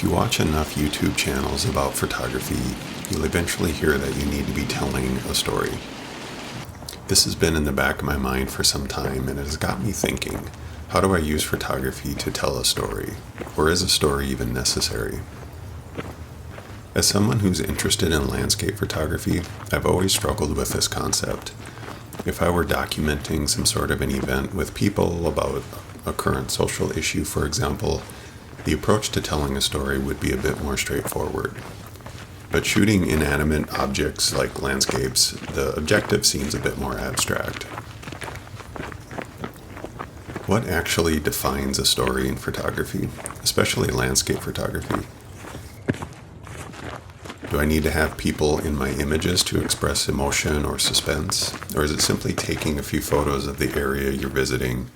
If you watch enough YouTube channels about photography, you'll eventually hear that you need to be telling a story. This has been in the back of my mind for some time, and it has got me thinking, how do I use photography to tell a story? Or is a story even necessary? As someone who's interested in landscape photography, I've always struggled with this concept. If I were documenting some sort of an event with people about a current social issue, for example, the approach to telling a story would be a bit more straightforward. But shooting inanimate objects like landscapes, the objective seems a bit more abstract. What actually defines a story in photography, especially landscape photography? Do I need to have people in my images to express emotion or suspense? Or is it simply taking a few photos of the area you're visiting,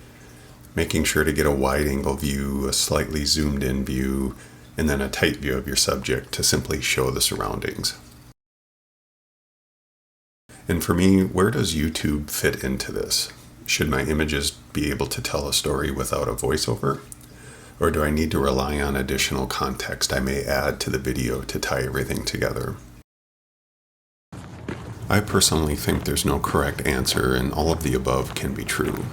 making sure to get a wide-angle view, a slightly zoomed-in view, and then a tight view of your subject to simply show the surroundings? And for me, where does YouTube fit into this? Should my images be able to tell a story without a voiceover? Or do I need to rely on additional context I may add to the video to tie everything together? I personally think there's no correct answer, and all of the above can be true.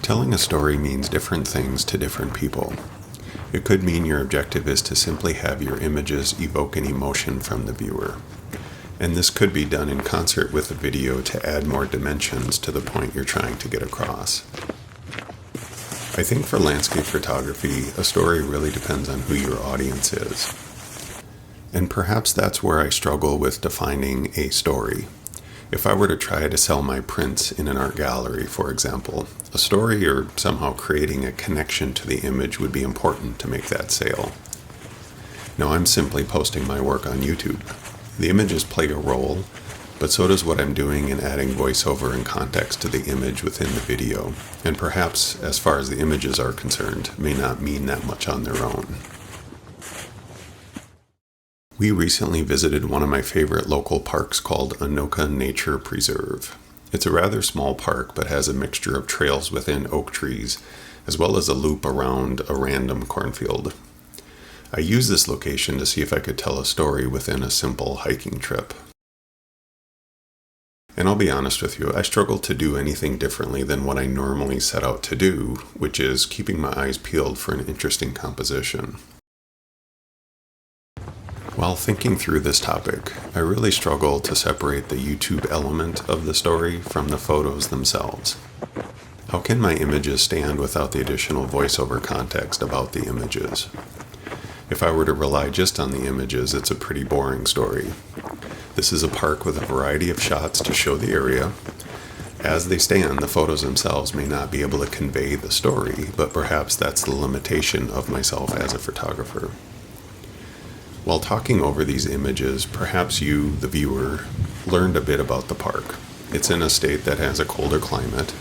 Telling a story means different things to different people. It could mean your objective is to simply have your images evoke an emotion from the viewer. And this could be done in concert with the video to add more dimensions to the point you're trying to get across. I think for landscape photography, a story really depends on who your audience is. And perhaps that's where I struggle with defining a story. If I were to try to sell my prints in an art gallery, for example, a story or somehow creating a connection to the image would be important to make that sale. Now I'm simply posting my work on YouTube. The images play a role, but so does what I'm doing in adding voiceover and context to the image within the video, and perhaps, as far as the images are concerned, may not mean that much on their own. We recently visited one of my favorite local parks called Anoka Nature Preserve. It's a rather small park, but has a mixture of trails within oak trees, as well as a loop around a random cornfield. I used this location to see if I could tell a story within a simple hiking trip. And I'll be honest with you, I struggled to do anything differently than what I normally set out to do, which is keeping my eyes peeled for an interesting composition. While thinking through this topic, I really struggle to separate the YouTube element of the story from the photos themselves. How can my images stand without the additional voiceover context about the images? If I were to rely just on the images, it's a pretty boring story. This is a park with a variety of shots to show the area. As they stand, the photos themselves may not be able to convey the story, but perhaps that's the limitation of myself as a photographer. While talking over these images, perhaps you, the viewer, learned a bit about the park. It's in a state that has a colder climate.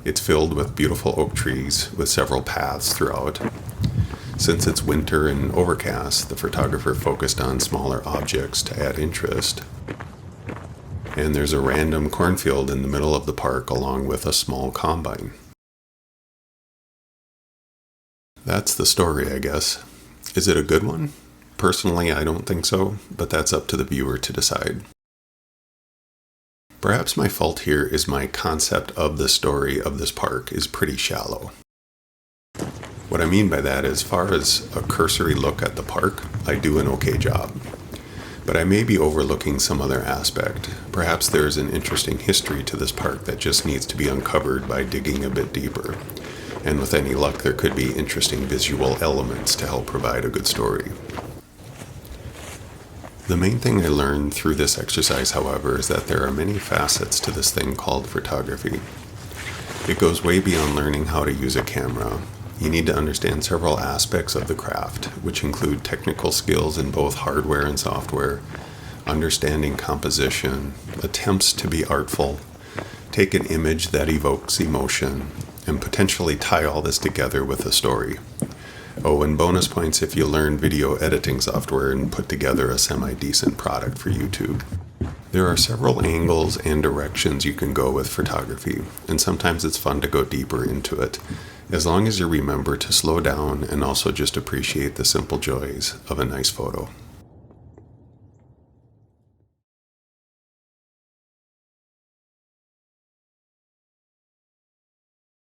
It's filled with beautiful oak trees with several paths throughout. Since it's winter and overcast, the photographer focused on smaller objects to add interest. And there's a random cornfield in the middle of the park along with a small combine. That's the story, I guess. Is it a good one? Personally, I don't think so, but that's up to the viewer to decide. Perhaps my fault here is my concept of the story of this park is pretty shallow. What I mean by that is, as far as a cursory look at the park, I do an okay job. But I may be overlooking some other aspect. Perhaps there is an interesting history to this park that just needs to be uncovered by digging a bit deeper. And with any luck, there could be interesting visual elements to help provide a good story. The main thing I learned through this exercise, however, is that there are many facets to this thing called photography. It goes way beyond learning how to use a camera. You need to understand several aspects of the craft, which include technical skills in both hardware and software, understanding composition, attempts to be artful, take an image that evokes emotion, and potentially tie all this together with a story. Oh, and bonus points if you learn video editing software and put together a semi-decent product for YouTube. There are several angles and directions you can go with photography, and sometimes it's fun to go deeper into it. as long as you remember to slow down and also just appreciate the simple joys of a nice photo.